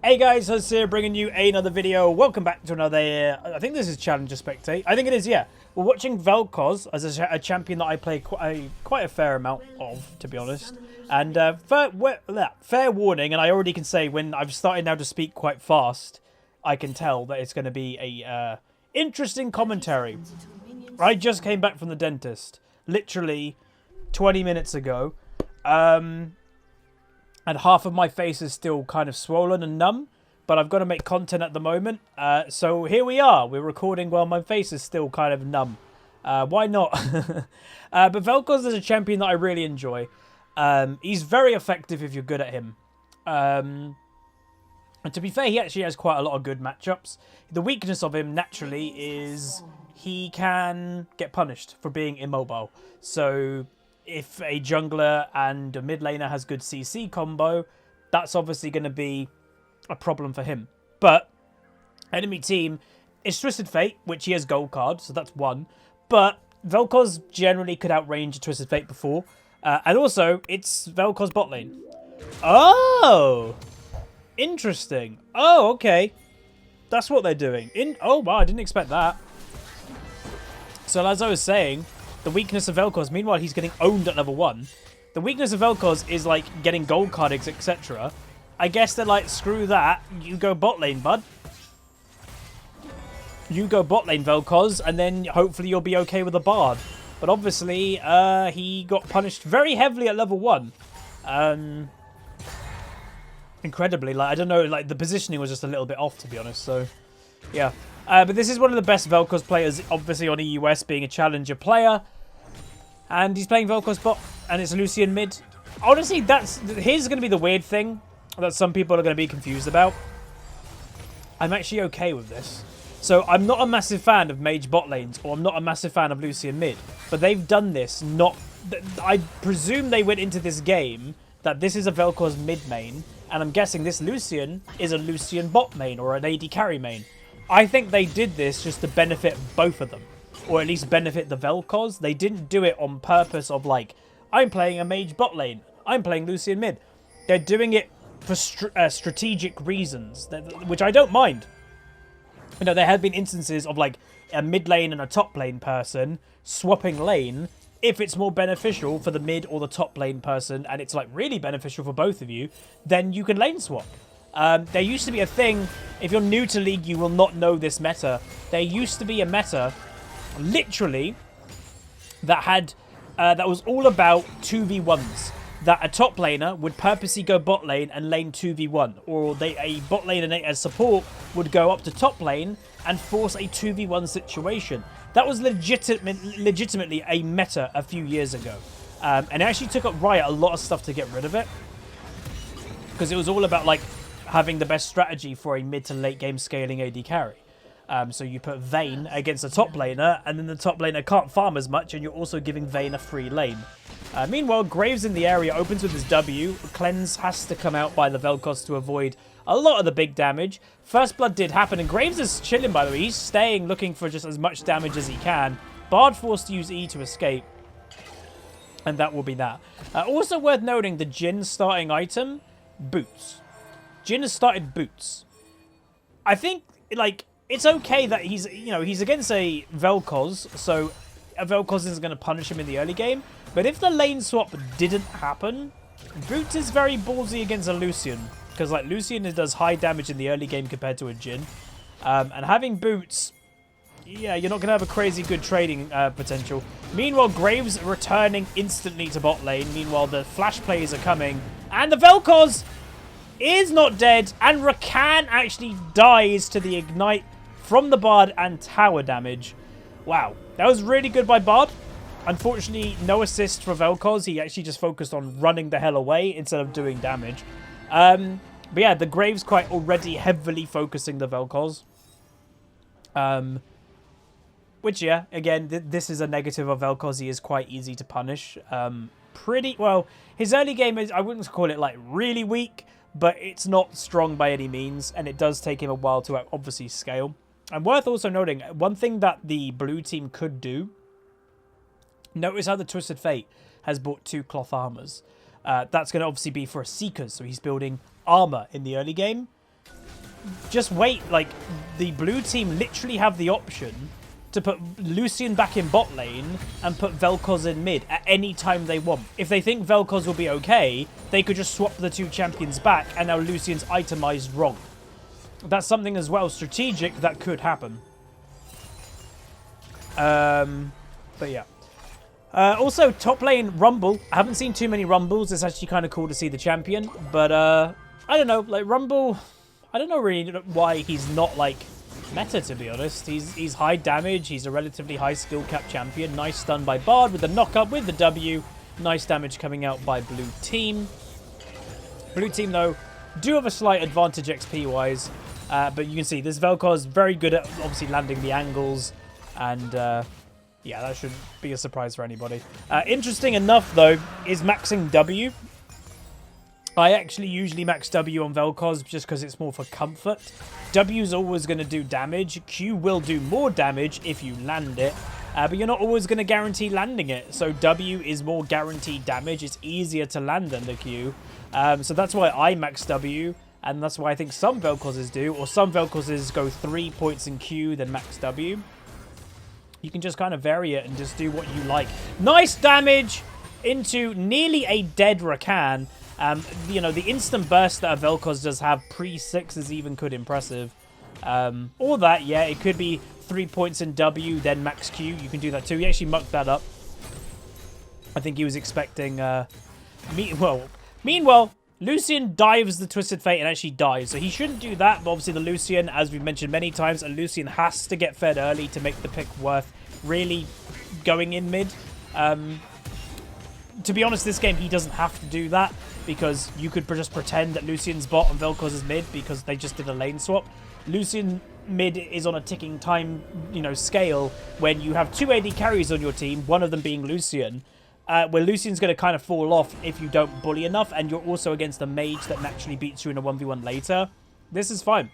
Hey guys, Huzz here, bringing you another video. Welcome back to another, I think this is Challenger Spectate. I think it is, yeah. We're watching Vel'Koz as a champion that I play quite a fair amount of, to be honest. And fair warning, and I already can say when I've started now to speak quite fast, I can tell that it's going to be a interesting commentary. I just came back from the dentist, literally 20 minutes ago. And half of my face is still kind of swollen and numb, but I've got to make content at the moment. So here we are. We're recording while my face is still kind of numb. Why not? But Vel'Koz is a champion that I really enjoy. He's very effective if you're good at him. And to be fair, he actually has quite a lot of good matchups. The weakness of him, naturally, is he can get punished for being immobile. So if a jungler and a mid laner has good CC combo, that's obviously going to be a problem for him. But enemy team is Twisted Fate, which he has gold card, so that's one. But Vel'Koz generally could outrange a Twisted Fate before. And also, it's Vel'Koz bot lane. Oh! Interesting. Oh, okay. That's what they're doing. Oh, wow, I didn't expect that. So as I was saying, the weakness of Vel'Koz, meanwhile, he's getting owned at level 1. The weakness of Vel'Koz is, like, getting gold cards, etc. I guess they're like, screw that. You go bot lane, bud. You go bot lane, Vel'Koz, and then hopefully you'll be okay with a Bard. But obviously, he got punished very heavily at level 1. Incredibly. Like, I don't know, like, the positioning was just a little bit off, to be honest. So, yeah. But this is one of the best Vel'Koz players, obviously on EUS, being a challenger player. And he's playing Vel'Koz bot, and it's Lucian mid. Honestly, here's going to be the weird thing that some people are going to be confused about. I'm actually okay with this. So I'm not a massive fan of mage bot lanes, or I'm not a massive fan of Lucian mid. But they've done this not... I presume they went into this game that this is a Vel'Koz mid main, and I'm guessing this Lucian is a Lucian bot main, or an AD carry main. I think they did this just to benefit both of them. Or at least benefit the Vel'Koz. They didn't do it on purpose of like, I'm playing a mage bot lane. I'm playing Lucian mid. They're doing it for strategic reasons, which I don't mind. You know, there have been instances of like a mid lane and a top lane person swapping lane if it's more beneficial for the mid or the top lane person, and it's like really beneficial for both of you, then you can lane swap. There used to be a thing, if you're new to League, you will not know this meta. There used to be a meta, literally, that had that was all about 2v1s. That a top laner would purposely go bot lane and lane 2v1. Or a bot lane and as support would go up to top lane and force a 2v1 situation. That was legitimately a meta a few years ago. And it actually took up Riot a lot of stuff to get rid of it. Because it was all about, like, having the best strategy for a mid to late game scaling AD carry. So you put Vayne against a top laner, and then the top laner can't farm as much, and you're also giving Vayne a free lane. Meanwhile, Graves in the area opens with his W. Cleanse has to come out by the Vel'Koz to avoid a lot of the big damage. First blood did happen, and Graves is chilling, by the way. He's staying, looking for just as much damage as he can. Bard forced to use E to escape, and that will be that. Also worth noting, the Jhin starting item, Boots. Jhin has started Boots. I think, like, it's okay that he's, you know, he's against a Vel'Koz, so a Vel'Koz isn't going to punish him in the early game. But if the lane swap didn't happen, Boots is very ballsy against a Lucian. Because, like, Lucian does high damage in the early game compared to a Jhin. And having Boots, yeah, you're not going to have a crazy good trading potential. Meanwhile, Graves returning instantly to bot lane. Meanwhile, the flash plays are coming. And the Vel'Koz is not dead, and Rakan actually dies to the ignite from the Bard and tower damage. Wow, that was really good by Bard. Unfortunately, no assist for Vel'Koz. He actually just focused on running the hell away instead of doing damage. But yeah, the Graves quite already heavily focusing the Vel'Koz. Which, yeah, again, this is a negative of Vel'Koz. He is quite easy to punish. Pretty, well, his early game is, I wouldn't call it, like, really weak, but it's not strong by any means, and it does take him a while to obviously scale. And worth also noting, one thing that the blue team could do, notice how the Twisted Fate has bought 2 cloth armors. That's going to obviously be for a Seekers, so he's building armor in the early game. just wait. Like, the blue team literally have the option to put Lucian back in bot lane and put Vel'Koz in mid at any time they want. If they think Vel'Koz will be okay, they could just swap the two champions back, and now Lucian's itemized wrong. That's something as well strategic that could happen. But yeah. Also, top lane Rumble. I haven't seen too many Rumbles. It's actually kind of cool to see the champion. But, I don't know. Like, Rumble, I don't know really why he's not, like, meta, to be honest. He's high damage. He's a relatively high skill cap champion. Nice stun by Bard with the knock-up with the W. Nice damage coming out by blue team. Blue team, though, do have a slight advantage XP-wise. But you can see this Vel'Koz very good at, obviously, landing the angles. And, yeah, that shouldn't be a surprise for anybody. Interesting enough, though, is maxing W. I actually usually max W on Vel'Koz just because it's more for comfort. W is always going to do damage. Q will do more damage if you land it. But you're not always going to guarantee landing it. So W is more guaranteed damage. It's easier to land than the Q. So that's why I max W. And that's why I think some Vel'Kozes do. Or some Vel'Kozes go 3 points in Q, then max W. You can just kind of vary it and just do what you like. Nice damage into nearly a dead Rakan. You know, the instant burst that a Vel'Koz does have pre-6 is even good impressive. Or that, yeah, it could be 3 points in W, then max Q. You can do that too. He actually mucked that up. I think he was expecting... Meanwhile, Lucian dives the Twisted Fate and actually dies. So he shouldn't do that. But obviously the Lucian, as we've mentioned many times, a Lucian has to get fed early to make the pick worth really going in mid. To be honest, this game, he doesn't have to do that. Because you could just pretend that Lucian's bot and Vel'Koz is mid because they just did a lane swap. Lucian mid is on a ticking time, you know, scale when you have 2 AD carries on your team, one of them being Lucian, where Lucian's going to kind of fall off if you don't bully enough, and you're also against a mage that naturally beats you in a 1v1 later. This is fine.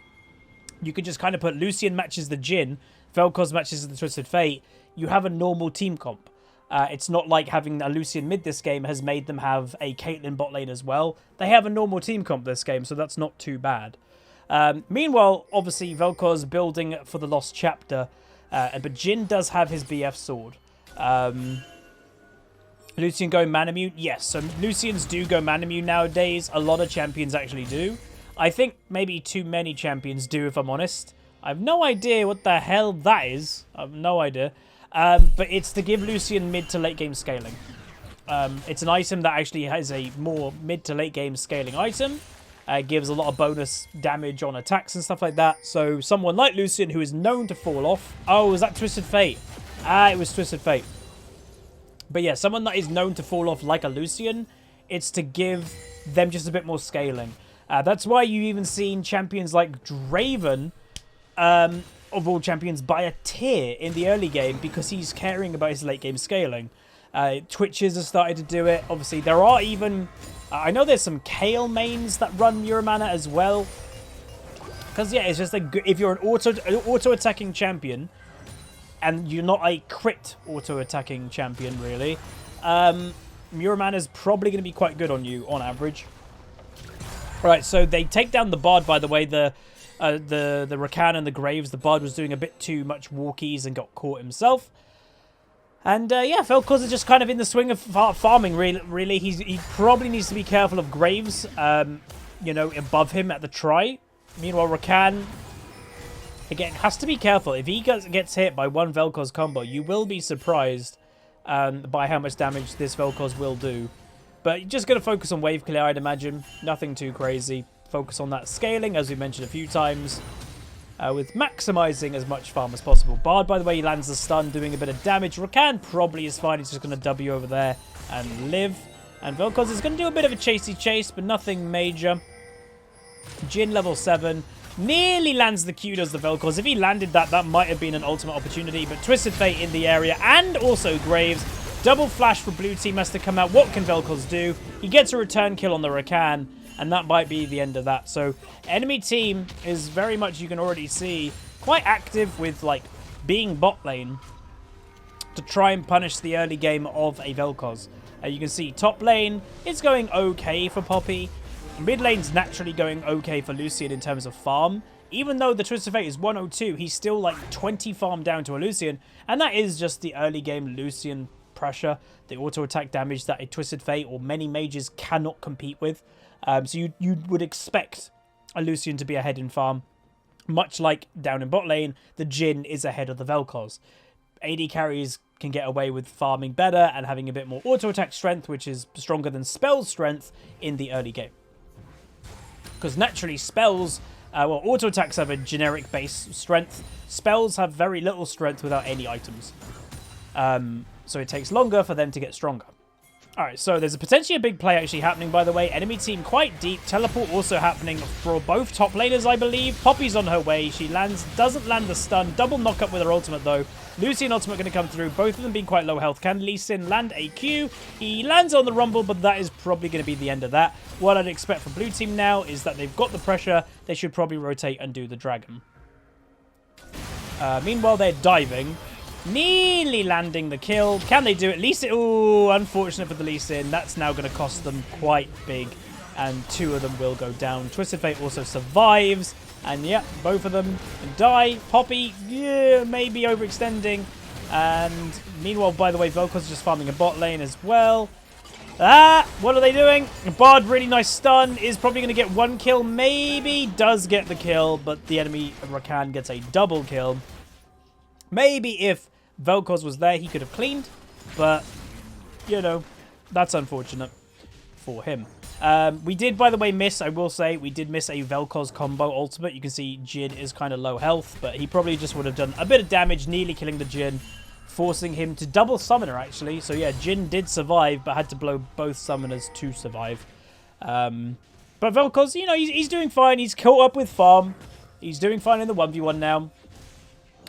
You can just kind of put Lucian matches the Jhin, Vel'Koz matches the Twisted Fate. You have a normal team comp. It's not like having a Lucian mid this game has made them have a Caitlyn bot lane as well. They have a normal team comp this game, so that's not too bad. Meanwhile, obviously, Vel'Koz building for the Lost Chapter. But Jhin does have his BF sword. Lucian going Manamune? Yes, so Lucians do go Manamune nowadays. A lot of champions actually do. I think maybe too many champions do, if I'm honest. I have no idea what the hell that is. I have no idea. But it's to give Lucian mid to late game scaling. It's an item that actually has a more mid to late game scaling item. It gives a lot of bonus damage on attacks and stuff like that. So someone like Lucian who is known to fall off. Oh, was that Twisted Fate? It was Twisted Fate. But yeah, someone that is known to fall off like a Lucian, it's to give them just a bit more scaling. That's why you've even seen champions like Draven, of all champions, buy a tier in the early game because he's caring about his late game scaling. Twitches have started to do it. Obviously, there are even... I know there's some Kale mains that run Muramana as well. Because, yeah, it's just a good... If you're an auto-attacking champion, and you're not a crit auto-attacking champion, really, Muramana is probably going to be quite good on you, on average. Right, so they take down the Bard, by the way, the Rakan and the Graves. The Bard was doing a bit too much walkies and got caught himself. And, yeah, Vel'Koz is just kind of in the swing of farming, really. He probably needs to be careful of Graves, you know, above him at the try. Meanwhile, Rakan, again, has to be careful. If he gets hit by one Vel'Koz combo, you will be surprised by how much damage this Vel'Koz will do. But you're just going to focus on wave clear, I'd imagine. Nothing too crazy. Focus on that scaling, as we mentioned a few times, with maximizing as much farm as possible. Bard, by the way, he lands the stun, doing a bit of damage. Rakan probably is fine. He's just going to W over there and live. And Vel'Koz is going to do a bit of a chasey chase, but nothing major. Jhin level 7. Nearly lands the Q, does the Vel'Koz. If he landed that, that might have been an ultimate opportunity. But Twisted Fate in the area, and also Graves. Double flash for blue team has to come out. What can Vel'Koz do? He gets a return kill on the Rakan. And that might be the end of that. So, enemy team is very much, you can already see, quite active with, like, being bot lane to try and punish the early game of a Vel'Koz. You can see top lane is going okay for Poppy. Mid lane's naturally going okay for Lucian in terms of farm. Even though the Twisted Fate is 102, he's still like 20 farm down to a Lucian. And that is just the early game Lucian pressure, the auto attack damage that a Twisted Fate or many mages cannot compete with. So you would expect a Lucian to be ahead in farm. Much like down in bot lane, the Jhin is ahead of the Vel'Koz. AD carries can get away with farming better and having a bit more auto attack strength, which is stronger than spell strength in the early game. Because naturally spells, well, auto attacks have a generic base strength. Spells have very little strength without any items. So it takes longer for them to get stronger. Alright, so there's potentially a big play actually happening, by the way. Enemy team quite deep. Teleport also happening for both top laners, I believe. Poppy's on her way. She doesn't land the stun. Double knock up with her ultimate, though. Lucian ultimate going to come through. Both of them being quite low health. Can Lee Sin land a Q? He lands on the Rumble, but that is probably going to be the end of that. What I'd expect from blue team now is that they've got the pressure. They should probably rotate and do the dragon. Meanwhile, they're diving. Nearly landing the kill. Can they do it? Lee Sin. Ooh, unfortunate for the Lee Sin. That's now going to cost them quite big. And two of them will go down. Twisted Fate also survives. And yeah, both of them die. Poppy, yeah, maybe overextending. And meanwhile, by the way, Vel'Koz is just farming a bot lane as well. Ah, what are they doing? Bard, really nice stun. Is probably going to get one kill. Maybe does get the kill. But the enemy Rakan gets a double kill. Maybe if Vel'Koz was there, he could have cleaned. But, you know, that's unfortunate for him. We did, by the way, miss, I will say, we did miss a Vel'Koz combo ultimate. You can see Jhin is kind of low health, but he probably just would have done a bit of damage, nearly killing the Jhin, forcing him to double summon her, actually. So, yeah, Jhin did survive, but had to blow both summoners to survive. But Vel'Koz, you know, he's doing fine. He's caught up with farm. He's doing fine in the 1v1 now.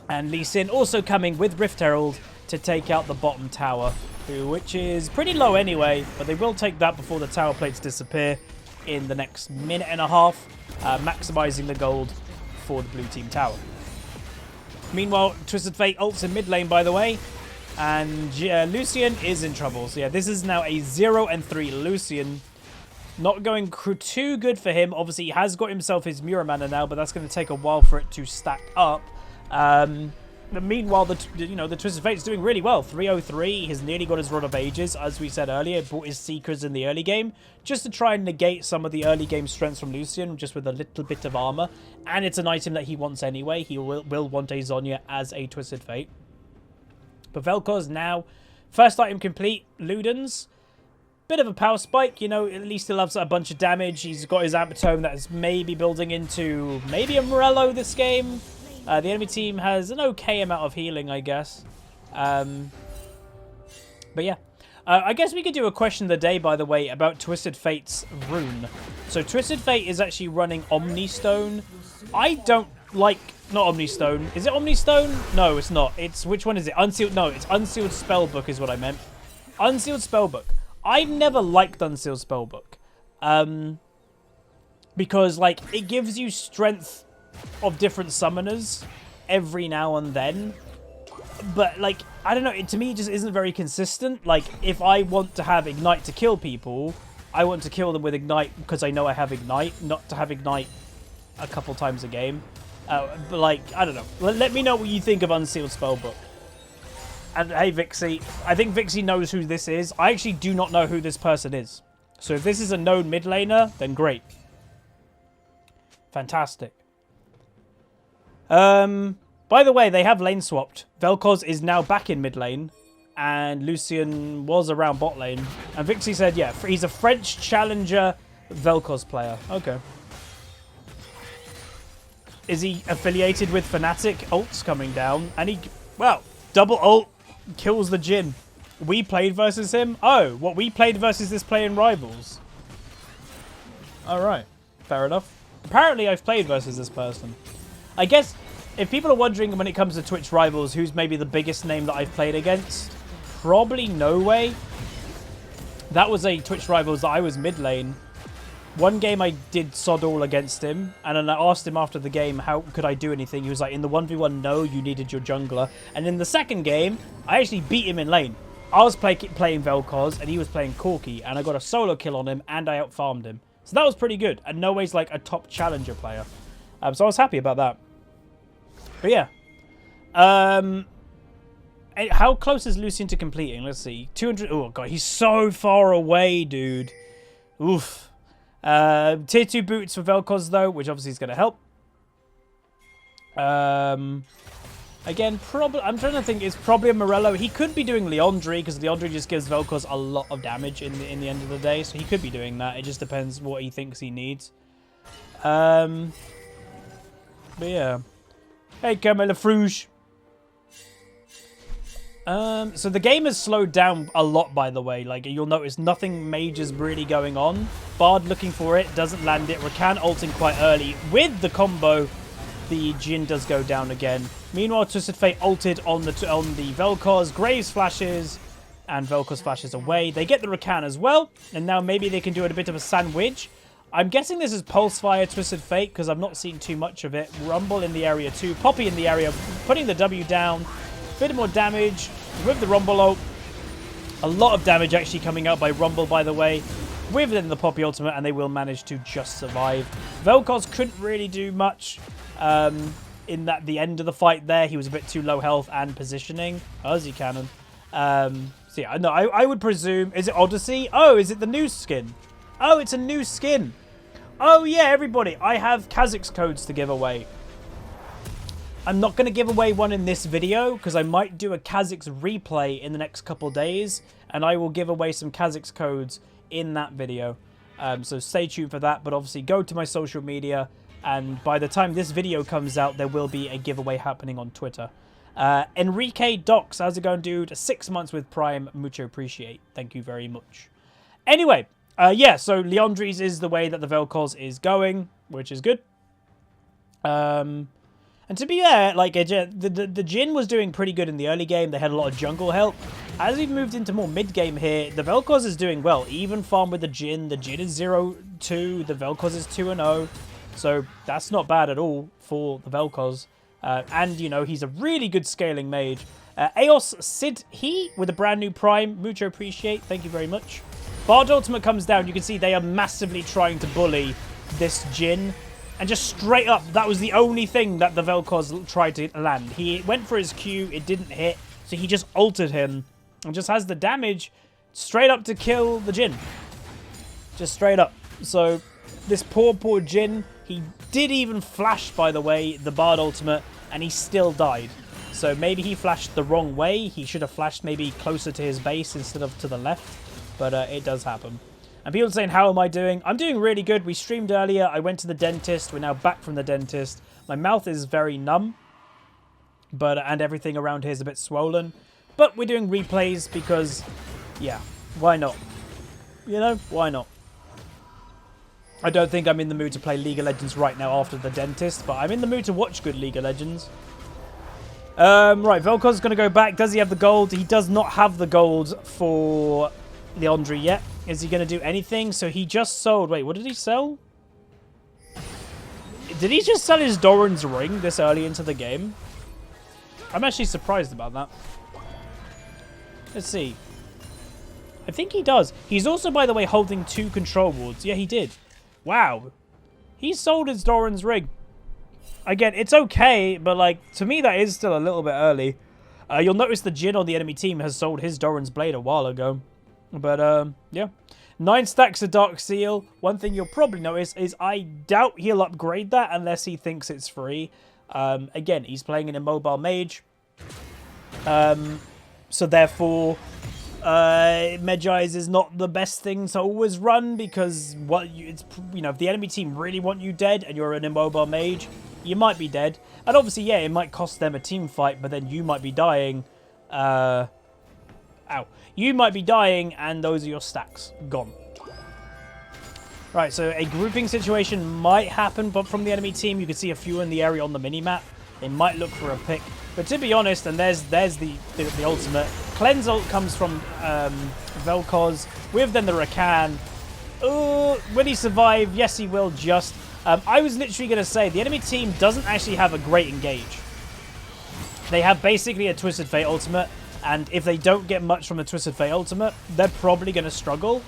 And Lee Sin also coming with Rift Herald to take out the bottom tower, which is pretty low anyway, but they will take that before the tower plates disappear in the next minute and a half, maximizing the gold for the blue team tower. Meanwhile, Twisted Fate ults in mid lane, by the way, and Lucian is in trouble. So yeah, this is now a 0-3 Lucian. Not going too good for him. Obviously, he has got himself his Mura mana now, but that's going to take a while for it to stack up. But meanwhile, the Twisted Fate's doing really well. 303, he's nearly got his Rod of Ages, as we said earlier. Bought his Seekers in the early game, just to try and negate some of the early game strengths from Lucian, just with a little bit of armor. And it's an item that he wants anyway. He will want a Zhonya as a Twisted Fate. But Vel'Koz now, first item complete, Ludens. Bit of a power spike, you know, at least he loves a bunch of damage. He's got his Amptome that is maybe building into maybe a Morello this game. The enemy team has an okay amount of healing, I guess. But yeah. I guess we could do a question of the day, by the way, about Twisted Fate's rune. So Twisted Fate is actually running Omni Stone. I don't like... Not Omni Stone. Is it Omni Stone? No, it's not. It's... Which one is it? Unsealed... No, it's Unsealed Spellbook is what I meant. Unsealed Spellbook. I've never liked Unsealed Spellbook. Because, like, it gives you strength of different summoners every now and then, but like I don't know, to me it just isn't very consistent. Like if I want to have Ignite to kill people, I want to kill them with Ignite because I know I have Ignite, not to have Ignite a couple times a game. But like I don't know, let me know what you think of Unsealed Spellbook. And hey Vixie, I think Vixie knows who this is. I actually do not know who this person is, so if this is a known mid laner, then great, fantastic. By the way, they have lane swapped. Vel'Koz is now back in mid lane, and Lucian was around bot lane. And Vixie said, yeah, he's a French challenger Vel'Koz player. Okay. Is he affiliated with Fnatic? Ult's coming down, and he, well, double ult kills the Jhin. We played versus him? Oh, what, we played versus this player in Rivals? Alright, fair enough. Apparently I've played versus this person. I guess if people are wondering when it comes to Twitch Rivals who's maybe the biggest name that I've played against, probably No Way. That was a Twitch Rivals that I was mid lane. One game I did sod all against him, and then I asked him after the game how could I do anything. He was like, in the 1v1, no, you needed your jungler. And in the second game, I actually beat him in lane. I was playing Vel'Koz, and he was playing Corki, and I got a solo kill on him, and I outfarmed him. So that was pretty good. And No Way's like a top challenger player. So I was happy about that. But yeah. How close is Lucian to completing? Let's see. 200. Oh, God. He's so far away, dude. Oof. Tier 2 boots for Vel'Koz, though, which obviously is going to help. Again, I'm trying to think. It's probably a Morello. He could be doing Liandry, because Liandry just gives Vel'Koz a lot of damage in the end of the day. So he could be doing that. It just depends what he thinks he needs. But yeah. Hey, Camilla Fruge. So the game has slowed down a lot, by the way. Like, you'll notice nothing major's really going on. Bard looking for it, doesn't land it. Rakan ulting quite early. With the combo, the Jhin does go down again. Meanwhile, Twisted Fate ulted on the Vel'Koz. Graves flashes, and Vel'Koz flashes away. They get the Rakan as well, and now maybe they can do it a bit of a sandwich. I'm guessing this is Pulse Fire Twisted Fate, because I've not seen too much of it. Rumble in the area too. Poppy in the area, putting the W down. Bit more damage with the Rumble ult. A lot of damage actually coming out by Rumble, by the way. Within the Poppy ultimate, and they will manage to just survive. Vel'Koz couldn't really do much in the end of the fight there. He was a bit too low health and positioning. Huzzy cannon. So yeah, no, I would presume... Is it Odyssey? Oh, is it the new skin? Oh, it's a new skin. Oh yeah, everybody. I have Kha'Zix codes to give away. I'm not going to give away one in this video because I might do a Kha'Zix replay in the next couple days, and I will give away some Kha'Zix codes in that video. So stay tuned for that, but obviously go to my social media, and by the time this video comes out, there will be a giveaway happening on Twitter. Enrique Docs, how's it going, dude? 6 months with Prime, mucho appreciate. Thank you very much. Anyway, yeah, so Liandry's is the way that the Vel'Koz is going, which is good. And to be fair, like, the Jhin was doing pretty good in the early game. They had a lot of jungle help. As we've moved into more mid-game here, the Vel'Koz is doing well. Even farm with the Jhin. The Jhin is 0-2. The Vel'Koz is 2-0. So that's not bad at all for the Vel'Koz. And, you know, he's a really good scaling mage. Eos Sid He with a brand new Prime. Mucho appreciate. Thank you very much. Bard ultimate comes down. You can see they are massively trying to bully this Jhin. And just straight up, that was the only thing that the Vel'Koz tried to land. He went for his Q, it didn't hit, so he just ulted him. And just has the damage straight up to kill the Jhin. Just straight up. So, this poor Jhin, he did even flash, by the way, the Bard ultimate, and he still died. So maybe he flashed the wrong way. He should have flashed maybe closer to his base instead of to the left. But it does happen. And people are saying, how am I doing? I'm doing really good. We streamed earlier. I went to the dentist. We're now back from the dentist. My mouth is very numb. And everything around here is a bit swollen. But we're doing replays because, yeah, why not? You know, why not? I don't think I'm in the mood to play League of Legends right now after the dentist. But I'm in the mood to watch good League of Legends. Right, Vel'Koz is going to go back. Does he have the gold? He does not have the gold for Liandry yet. Is he going to do anything? So he just sold... Wait, what did he sell? Did he just sell his Doran's ring this early into the game? I'm actually surprised about that. Let's see. I think he does. He's also, by the way, holding 2 control wards. Yeah, he did. Wow. He sold his Doran's ring. Again, it's okay, but, like, to me, that is still a little bit early. You'll notice the Jhin on the enemy team has sold his Doran's blade a while ago. But, yeah. 9 stacks of Dark Seal. One thing you'll probably notice is I doubt he'll upgrade that unless he thinks it's free. Again, he's playing in a mobile mage. So, therefore, Medjai's is not the best thing to always run because, if the enemy team really want you dead and you're an immobile mage, you might be dead. And obviously, yeah, it might cost them a team fight, but then you might be dying. You might be dying, and those are your stacks. Gone. Right, so a grouping situation might happen, but from the enemy team, you can see a few in the area on the mini-map. They might look for a pick. But to be honest, and there's the ultimate. Cleanse ult comes from Vel'Koz, with then the Rakan. Will he survive? Yes, he will, just. I was literally going to say, the enemy team doesn't actually have a great engage. They have basically a Twisted Fate ultimate, and if they don't get much from the Twisted Fate ultimate, they're probably going to struggle.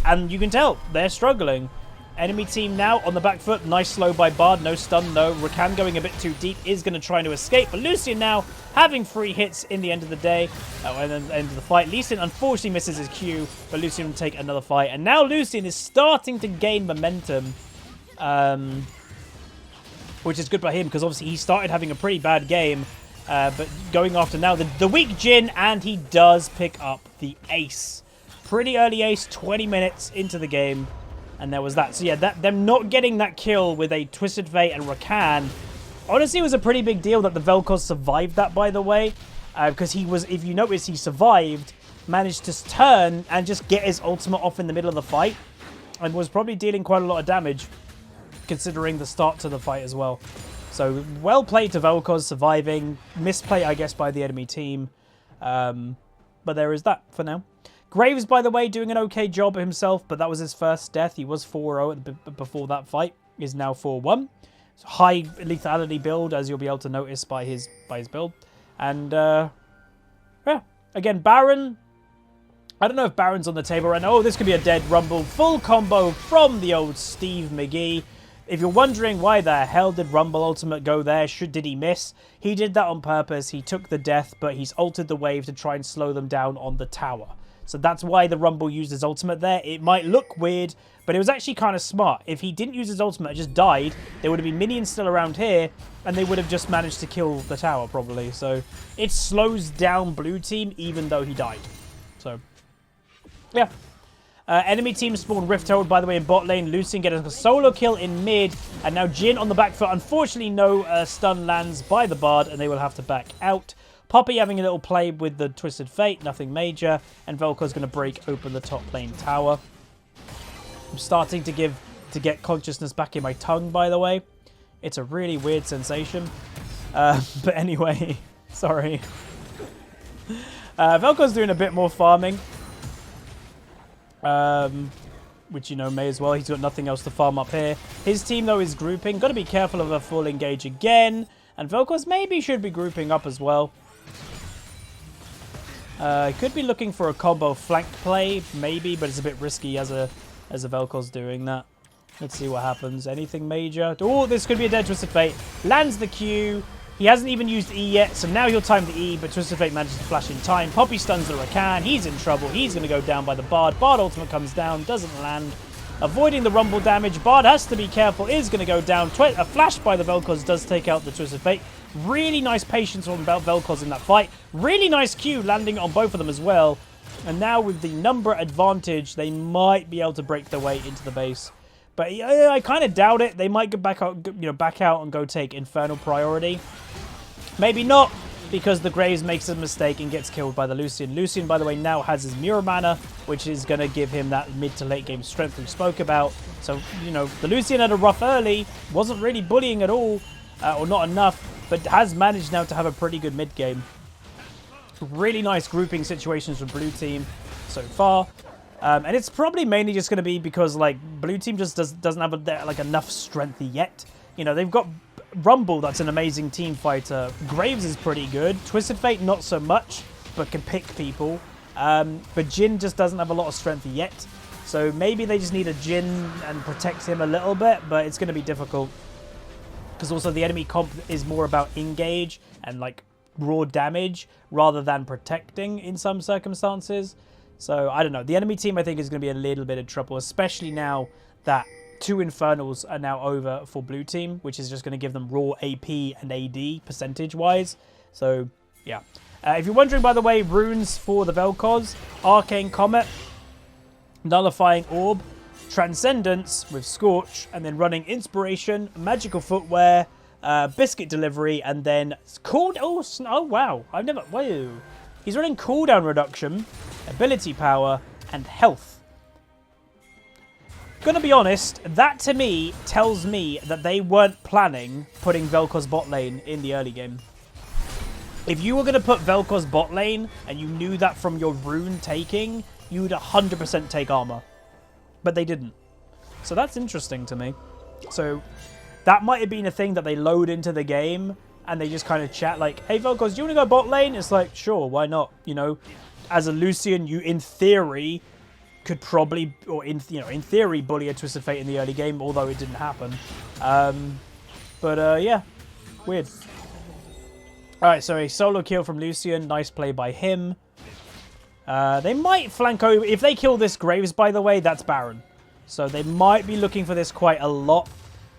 And you can tell, they're struggling. Enemy team now on the back foot. Nice slow by Bard. No stun, no. Rakan going a bit too deep. Is going to try to escape. But Lucian now having 3 hits in the end of the day. And then the end of the fight. Lucian unfortunately misses his Q. But Lucian will take another fight. And now Lucian is starting to gain momentum. Which is good by him. Because obviously he started having a pretty bad game. But going after now the weak Jhin. And he does pick up the ace. Pretty early ace. 20 minutes into the game. And there was that. So yeah, them not getting that kill with a Twisted Fate and Rakan, honestly, it was a pretty big deal that the Vel'Koz survived that, by the way. Because he was, if you notice, he survived, managed to turn and just get his ultimate off in the middle of the fight. And was probably dealing quite a lot of damage, considering the start to the fight as well. So well played to Vel'Koz surviving. Misplay, I guess, by the enemy team. But there is that for now. Graves, by the way, doing an okay job himself, but that was his first death. He was 4-0 before that fight. He's now 4-1. So high lethality build, as you'll be able to notice by his build. And, yeah. Again, Baron. I don't know if Baron's on the table right now. Oh, this could be a dead Rumble. Full combo from the old Steve McGee. If you're wondering why the hell did Rumble Ultimate go there, did he miss? He did that on purpose. He took the death, but he's altered the wave to try and slow them down on the tower. So that's why the Rumble used his ultimate there. It might look weird, but it was actually kind of smart. If he didn't use his ultimate and just died, there would have been minions still around here, and they would have just managed to kill the tower, probably. So it slows down blue team, even though he died. So, yeah. Enemy team spawned Rift Herald, by the way, in bot lane. Lucian getting a solo kill in mid, and now Jhin on the back foot. Unfortunately, no stun lands by the Bard, and they will have to back out. Poppy having a little play with the Twisted Fate, nothing major. And Vel'Koz going to break open the top lane tower. I'm starting to get consciousness back in my tongue, by the way. It's a really weird sensation. But anyway, sorry. Vel'Koz doing a bit more farming. Which, you know, may as well. He's got nothing else to farm up here. His team, though, is grouping. Got to be careful of a full engage again. And Vel'Koz maybe should be grouping up as well. Could be looking for a combo flank play, maybe, but it's a bit risky as a Vel'Koz doing that. Let's see what happens. Anything major? Oh, this could be a dead Twisted Fate. Lands the Q. He hasn't even used E yet, so now he'll time the E, but Twisted Fate manages to flash in time. Poppy stuns the Rakan. He's in trouble. He's going to go down by the Bard. Bard ultimate comes down, doesn't land. Avoiding the Rumble damage. Bard has to be careful. Is going to go down. A flash by the Vel'Koz does take out the Twisted Fate. Really nice patience from Vel'Koz in that fight. Really nice Q landing on both of them as well. And now with the number advantage, they might be able to break their way into the base. But I kind of doubt it. They might go back out, back out and go take Infernal priority. Maybe not, because the Graves makes a mistake and gets killed by the Lucian. Lucian, by the way, now has his Mirror Mana, which is going to give him that mid to late game strength we spoke about. So, the Lucian had a rough early, wasn't really bullying at all, or not enough, but has managed now to have a pretty good mid game. Really nice grouping situations for blue team so far. And it's probably mainly just going to be because, blue team just doesn't have, enough strength yet. They've got Rumble, that's an amazing team fighter. Graves is pretty good. Twisted Fate, not so much, but can pick people. But Jhin just doesn't have a lot of strength yet. So maybe they just need a Jhin and protect him a little bit, but it's going to be difficult. Because also the enemy comp is more about engage and, raw damage rather than protecting in some circumstances. So, I don't know. The enemy team, I think, is going to be a little bit of trouble, especially now that 2 Infernals are now over for blue team, which is just going to give them raw AP and AD percentage-wise. So, yeah. If you're wondering, by the way, runes for the Vel'Koz, Arcane Comet, Nullifying Orb, Transcendence with Scorch, and then running Inspiration, Magical Footwear, Biscuit Delivery, and then cooldown. Oh, wow. Whoa. He's running cooldown reduction, ability power, and health. Gonna be honest, that to me tells me that they weren't planning putting Vel'Koz bot lane in the early game. If you were gonna put Vel'Koz bot lane, and you knew that from your rune taking, you would 100% take armor. But they didn't. So that's interesting to me. So that might have been a thing that they load into the game, and they just kind of chat hey, Vel'Koz, do you want to go bot lane? It's sure, why not? As a Lucian, you, in theory, could probably, or in theory, bully a Twisted Fate in the early game, although it didn't happen. Yeah, weird. All right, so a solo kill from Lucian. Nice play by him. They might flank over. If they kill this Graves, by the way, that's Baron. So they might be looking for this quite a lot.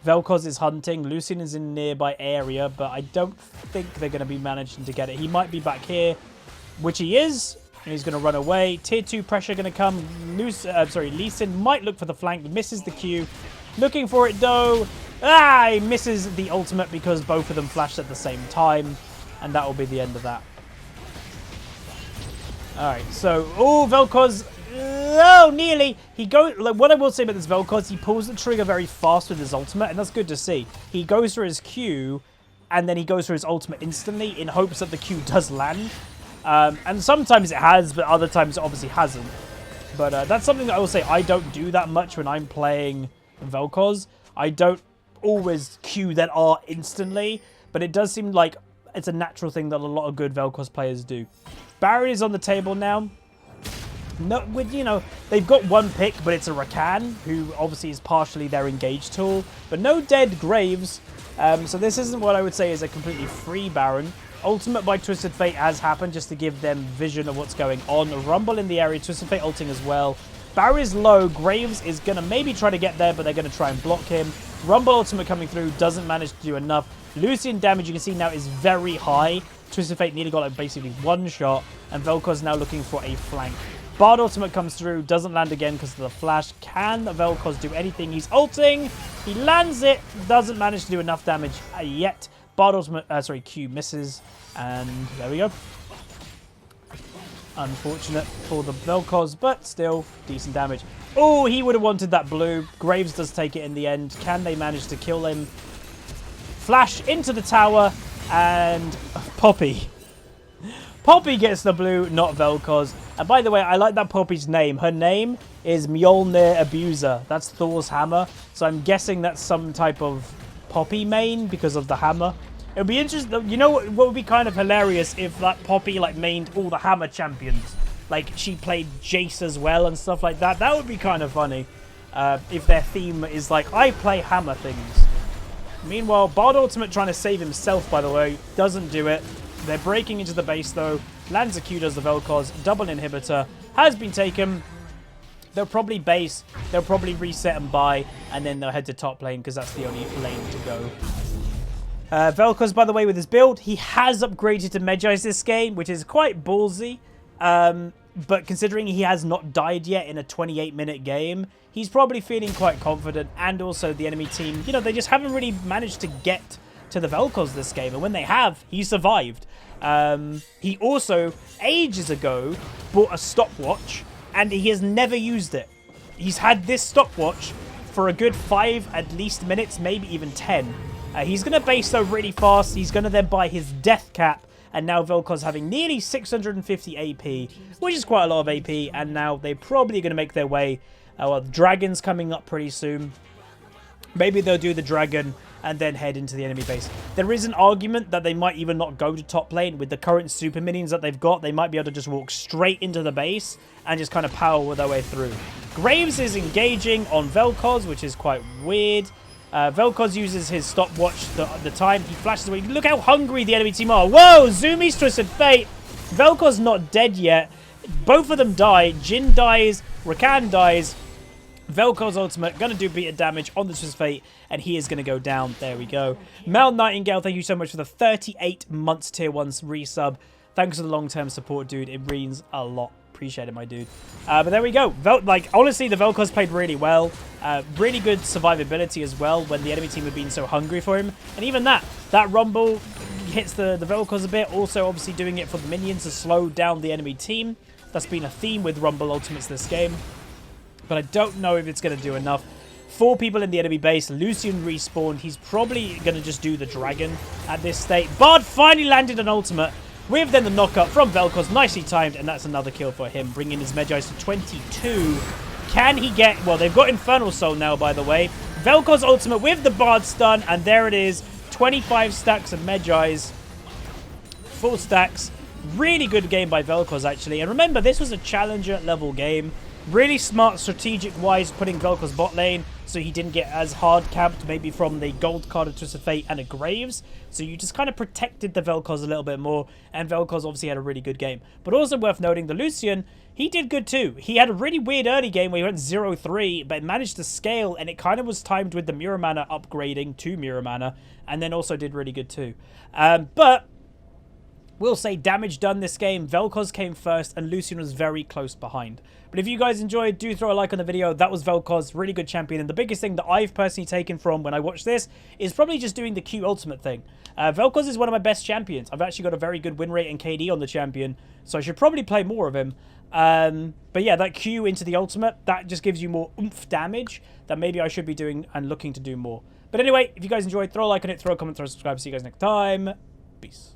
Vel'Koz is hunting. Lucian is in nearby area, but I don't think they're going to be managing to get it. He might be back here, which he is. And he's going to run away. Tier 2 pressure going to come. Lee Sin might look for the flank. Misses the Q. Looking for it, though. Ah, he misses the ultimate because both of them flashed at the same time. And that will be the end of that. Alright, so, Vel'Koz, nearly. What I will say about this Vel'Koz, he pulls the trigger very fast with his ultimate, and that's good to see. He goes for his Q, and then he goes for his ultimate instantly in hopes that the Q does land. And sometimes it has, but other times it obviously hasn't. But that's something that I will say I don't do that much when I'm playing Vel'Koz. I don't always Q that R instantly, but it does seem like it's a natural thing that a lot of good Vel'Koz players do. Barry is on the table now. No, they've got one pick, but it's a Rakan, who obviously is partially their engage tool. But no dead Graves, so this isn't what I would say is a completely free Baron. Ultimate by Twisted Fate has happened just to give them vision of what's going on. A Rumble in the area, Twisted Fate ulting as well. Barry's low, Graves is going to maybe try to get there, but they're going to try and block him. Rumble ultimate coming through, doesn't manage to do enough. Lucian damage, you can see now, is very high. Twisted Fate nearly got like basically one shot, and Vel'Koz now looking for a flank. Bard ultimate comes through, doesn't land again because of the flash. Can Vel'Koz do anything? He's ulting, he lands it, doesn't manage to do enough damage yet. Bard ultimate, Q misses, and there we go. Unfortunate for the Vel'Koz, but still decent damage. Oh, he would have wanted that blue. Graves does take it in the end. Can they manage to kill him? Flash into the tower, and Poppy. Poppy gets the blue, not Vel'Koz. And by the way, I like that Poppy's name. Her name is Mjolnir Abuser. That's Thor's hammer. So I'm guessing that's some type of Poppy main because of the hammer. It would be interesting. You know what would be kind of hilarious if that Poppy like mained all the hammer champions. Like she played Jace as well and stuff like that. That would be kind of funny. If their theme is like, I play hammer things. Meanwhile, Bard ultimate trying to save himself, by the way. Doesn't do it. They're breaking into the base, though. Lands a Q, does the Vel'Koz. Double inhibitor. Has been taken. They'll probably base. They'll probably reset and buy. And then they'll head to top lane, because that's the only lane to go. Vel'Koz, by the way, with his build, he has upgraded to Magi's this game, which is quite ballsy. But considering he has not died yet in a 28-minute game, he's probably feeling quite confident. And also the enemy team, they just haven't really managed to get to the Vel'Koz this game. And when they have, he survived. He also, ages ago, bought a stopwatch, and he has never used it. He's had this stopwatch for a good 5 at least minutes, maybe even 10. He's going to base though really fast. He's going to then buy his death cap. And now Vel'Koz having nearly 650 AP, which is quite a lot of AP. And now they're probably going to make their way. Well, the dragon's coming up pretty soon. Maybe they'll do the dragon and then head into the enemy base. There is an argument that they might even not go to top lane. With the current super minions that they've got, they might be able to just walk straight into the base and just kind of power their way through. Graves is engaging on Vel'Koz, which is quite weird. Vel'Koz uses his stopwatch the time. He flashes away. Look how hungry the enemy team are. Whoa! Zumi's Twisted Fate. Vel'Koz not dead yet. Both of them die. Jhin dies. Rakan dies. Vel'Koz ultimate. Going to do beat damage on the Twisted Fate. And he is going to go down. There we go. Mel Nightingale, thank you so much for the 38 months tier 1 resub. Thanks for the long-term support, dude. It means a lot. Appreciate it, my dude. But there we go. Honestly, the Vel'Koz played really well. Really good survivability as well when the enemy team had been so hungry for him. And even that Rumble hits the Vel'Koz a bit. Also, obviously, doing it for the minions to slow down the enemy team. That's been a theme with Rumble Ultimates this game. But I don't know if it's going to do enough. 4 people in the enemy base. Lucian respawned. He's probably going to just do the dragon at this state. Bard finally landed an ultimate. With then the knockup from Vel'Koz, nicely timed, and that's another kill for him, bringing his Magi's to 22. Can he get... Well, they've got Infernal Soul now, by the way. Vel'Koz ultimate with the Bard stun, and there it is. 25 stacks of Magi's. Full stacks. Really good game by Vel'Koz, actually. And remember, this was a challenger level game. Really smart, strategic-wise, putting Vel'Koz bot lane so he didn't get as hard camped maybe from the gold card, a Twist of Fate, and a Graves. So you just kind of protected the Vel'Koz a little bit more, and Vel'Koz obviously had a really good game. But also worth noting, the Lucian, he did good too. He had a really weird early game where he went 0-3, but managed to scale, and it kind of was timed with the Mirror Mana upgrading to Mirror Mana, and then also did really good too. But we'll say damage done this game. Vel'Koz came first, and Lucian was very close behind. But if you guys enjoyed, do throw a like on the video. That was Vel'Koz, really good champion. And the biggest thing that I've personally taken from when I watched this is probably just doing the Q ultimate thing. Vel'Koz is one of my best champions. I've actually got a very good win rate and KD on the champion, so I should probably play more of him. But yeah, that Q into the ultimate, that just gives you more oomph damage that maybe I should be doing and looking to do more. But anyway, if you guys enjoyed, throw a like on it, throw a comment, throw a subscribe. See you guys next time. Peace.